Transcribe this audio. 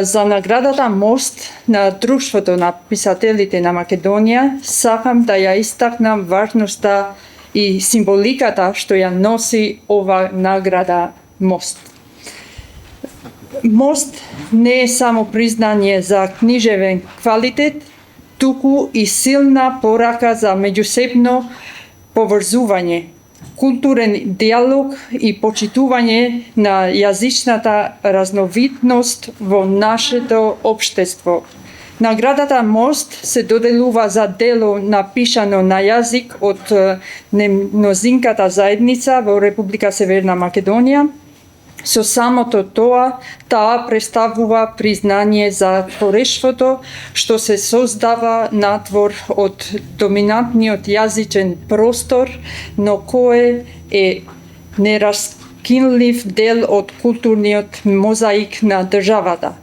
За наградата Мост на Друштвото на писателите на Македонија сакам да ја истакнам важноста и символиката што ја носи ова награда Мост. Мост не е само признание за книжевен квалитет, туку и силна порака за меѓусебно поврзување, културен диалог и почитување на јазичната разновидност во нашето општество. Наградата Мост се доделува за дело напишано на јазик од мнозинката заедница во Република Северна Македонија. Со самото таа представува признание за творештвото што се создава надвор од доминантниот јазичен простор, но кое е нераскинлив дел од културниот мозаик на државата.